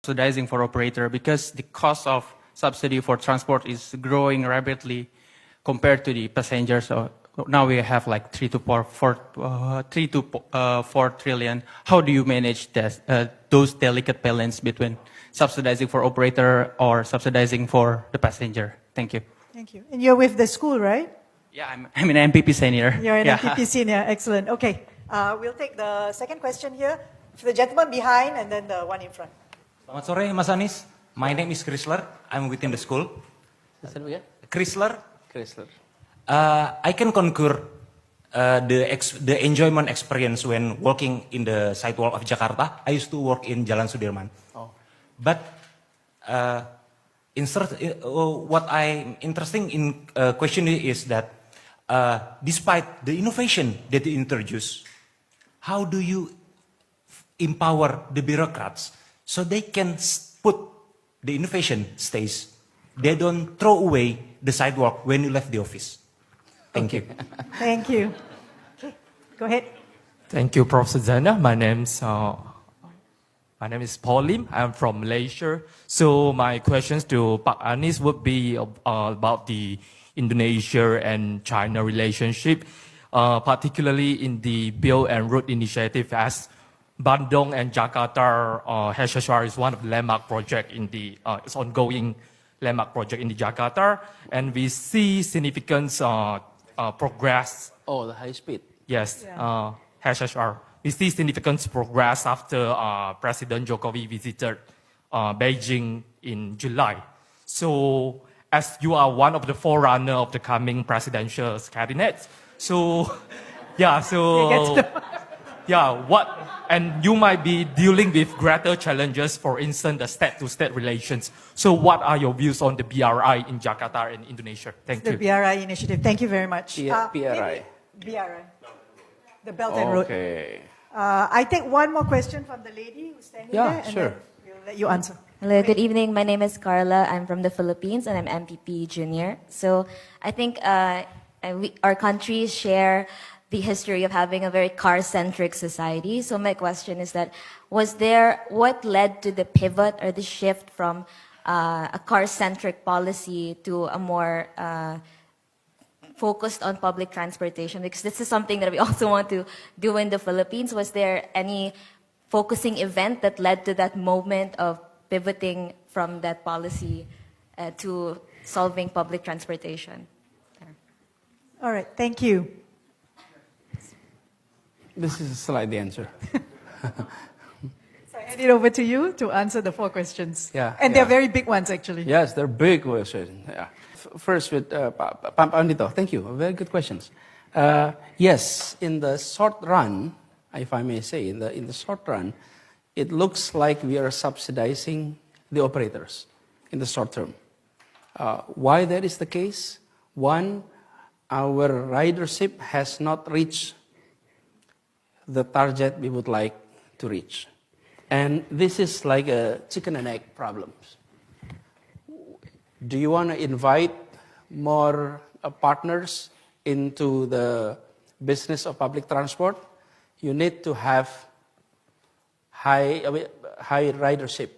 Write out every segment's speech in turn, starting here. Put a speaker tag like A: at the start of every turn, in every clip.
A: subsidizing for operator because the cost of subsidy for transport is growing rapidly compared to the passengers. So now we have like 4 trillion. How do you manage this, those delicate balance between subsidizing for operator or subsidizing for the passenger? Thank you.
B: Thank you. And you're with the school, right?
A: Yeah, I'm an MPP senior.
B: You're an
A: yeah.
B: MPP senior. Excellent. Okay. We'll take the second question here. The gentleman behind and then the one in front.
C: Selamat sore, Mas Anies. My name is Chrysler. I'm within the school. Chrysler. I can concur the enjoyment experience when walking in the sidewalk of Jakarta. I used to work in Jalan Sudirman.
D: Oh.
C: But what I'm interesting in questioning is that despite the innovation that you introduce, how do you empower the bureaucrats so they can put the innovation stays? They don't throw away the sidewalk when you left the office. Thank you.
B: Thank you. Okay. Go ahead.
D: Thank you, Professor Zana. My name is Paul Lim. I'm from Malaysia. So my questions to Pak Anies would be about the Indonesia and China relationship, particularly in the Belt and Road Initiative, as Bandung and Jakarta HSR is one of the landmark project in the it's ongoing landmark project in the Jakarta, and we see significant progress.
E: Oh, the high speed.
D: Yes,
B: Yeah.
D: HSR. We see significant progress after President Jokowi visited Beijing in July. So, as you are one of the forerunner of the coming presidential cabinet, so and you might be dealing with greater challenges, for instance, the state-to-state relations. So, what are your views on the BRI in Jakarta and Indonesia? Thank you.
B: The BRI initiative. Thank you very much.
E: BRI.
B: BRI. The Belt and Road.
E: Okay.
B: I take one more question from the lady who's standing there. And
E: sure.
B: then we'll let you answer.
F: Hello, good evening. My name is Carla. I'm from the Philippines and I'm MPP Junior. So I think our countries share the history of having a very car-centric society. So my question is that, what led to the pivot or the shift from a car-centric policy to a more focused on public transportation? Because this is something that we also want to do in the Philippines. Was there any focusing event that led to that moment of pivoting from that policy to solving public transportation?
B: All right. Thank you.
E: This is a slide answer.
B: So I hand it over to you to answer the 4 questions.
E: Yeah,
B: And they're very big ones, actually.
E: Yes, they're big questions. Yeah. First with Pandito. Thank you. Very good questions. Yes, in the short run, if I may say, in the short run, it looks like we are subsidizing the operators in the short term. Why that is the case? One, our ridership has not reached the target we would like to reach. And this is like a chicken and egg problem. Do you want to invite more partners into the business of public transport? You need to have high ridership.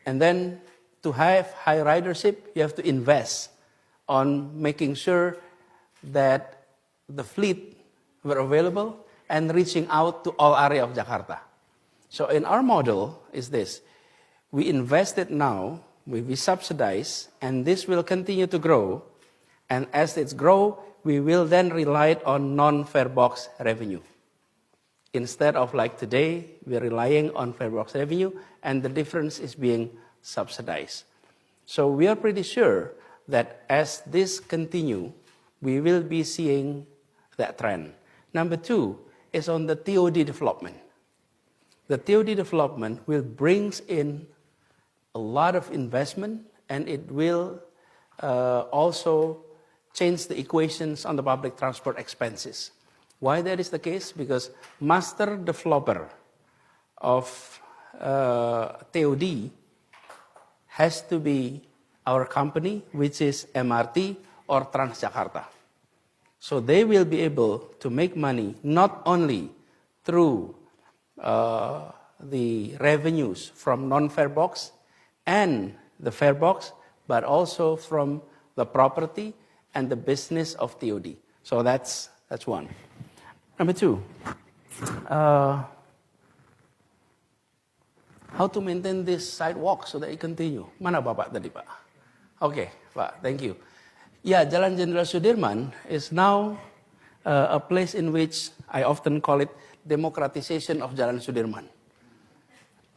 E: And then to have high ridership, you have to invest on making sure that the fleet were available and reaching out to all area of Jakarta. So in our model is this: we invested now, we subsidize, and this will continue to grow. And as it grows, we will then rely on non-fare box revenue. Instead of like today, we're relying on fare box revenue, and the difference is being subsidized. So we are pretty sure that as this continue, we will be seeing that trend. Number 2 is on the TOD development. The TOD development will bring in a lot of investment, and it will also change the equations on the public transport expenses. Why that is the case? Because master developer of TOD has to be our company, which is MRT or Transjakarta. So they will be able to make money not only through the revenues from non-fare box and the fare box, but also from the property and the business of TOD. So that's one. Number two, how to maintain this sidewalk so that it continue? Mana Bapak tadi, Pak? Okay, Pak, thank you. Yeah, Jalan Jenderal Sudirman is now a place in which I often call it democratization of Jalan Sudirman.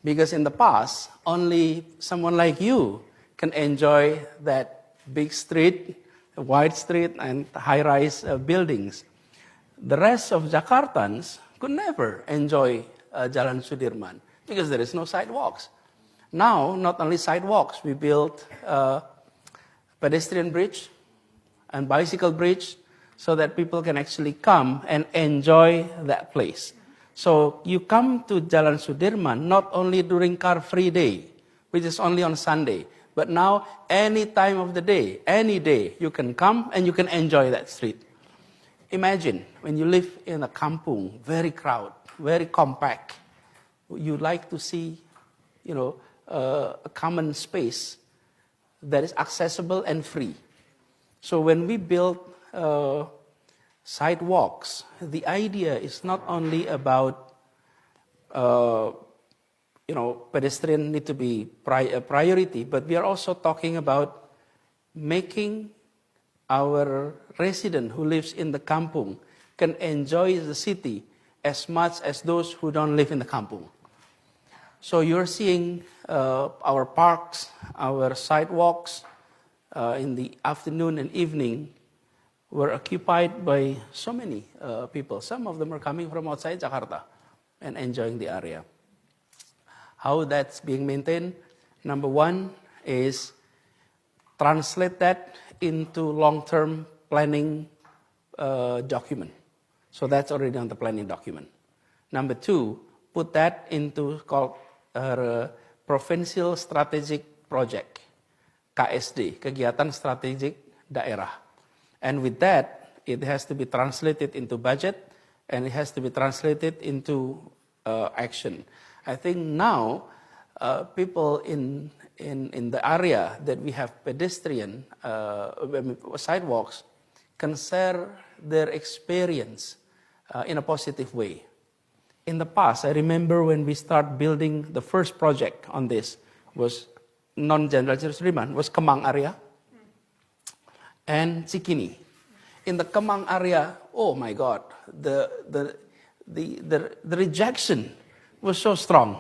E: Because in the past, only someone like you can enjoy that big street, wide street, and high-rise buildings. The rest of Jakartans could never enjoy Jalan Sudirman because there is no sidewalks. Now, not only sidewalks, we built pedestrian bridge and bicycle bridge so that people can actually come and enjoy that place. So you come to Jalan Sudirman not only during car-free day, which is only on Sunday, but now any time of the day, any day, you can come and you can enjoy that street. Imagine when you live in a kampung, very crowded, very compact, you like to see, a common space that is accessible and free. So when we build sidewalks, the idea is not only about, pedestrian need to be a priority, but we are also talking about making our resident who lives in the kampung can enjoy the city as much as those who don't live in the kampung. So you're seeing our parks, our sidewalks in the afternoon and evening were occupied by so many people. Some of them are coming from outside Jakarta and enjoying the area. How that's being maintained? Number one is translate that into long-term planning document. So that's already on the planning document. Number two, put that into called Provincial Strategic Project, KSD, Kegiatan Strategik Daerah. And with that, it has to be translated into budget and it has to be translated into action. I think now people in the area that we have pedestrian sidewalks can share their experience in a positive way. In the past, I remember when we start building the first project on this was non-Jenderal Sudirman, was Kemang area and Cikini. In the Kemang area, oh my God, the rejection was so strong.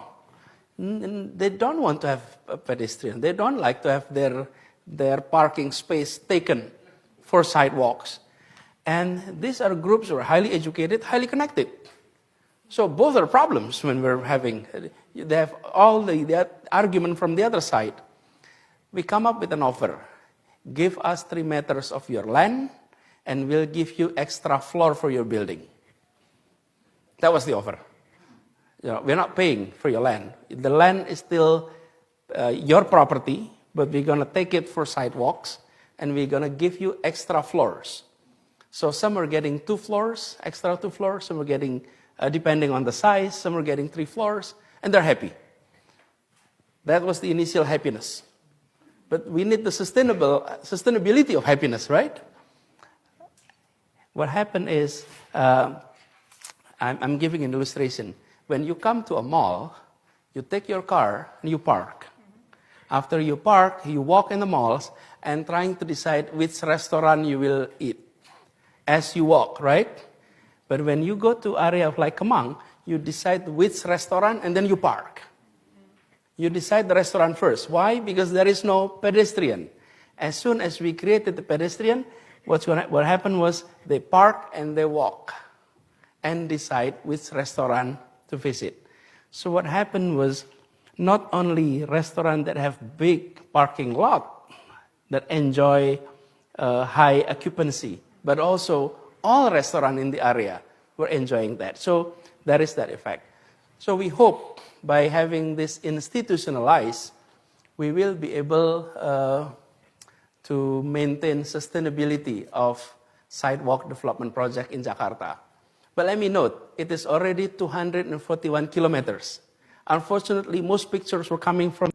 E: They don't want to have a pedestrian. They don't like to have their parking space taken for sidewalks. And these are groups who are highly educated, highly connected. So both are problems when we're having, they have all the argument from the other side. We come up with an offer. Give us 3 meters of your land and we'll give you extra floor for your building. That was the offer. We're not paying for your land. The land is still your property, but we're going to take it for sidewalks and we're going to give you extra floors. So some are getting 2 floors, extra 2 floors, some are getting, depending on the size, some are getting 3 floors, and they're happy. That was the initial happiness. But we need the sustainability of happiness, right? What happened is, I'm giving an illustration. When you come to a mall, you take your car and you park. After you park, you walk in the malls and trying to decide which restaurant you will eat as you walk, right? But when you go to area of like Kemang, you decide which restaurant and then you park. You decide the restaurant first. Why? Because there is no pedestrian. As soon as we created the pedestrian, what happened was they park and they walk and decide which restaurant to visit. So what happened was not only restaurants that have big parking lot that enjoy high occupancy, but also all restaurants in the area were enjoying that. So there is that effect. So we hope by having this institutionalized, we will be able to maintain sustainability of sidewalk development project in Jakarta. But let me note, it is already 241 kilometers. Unfortunately, most pictures were coming from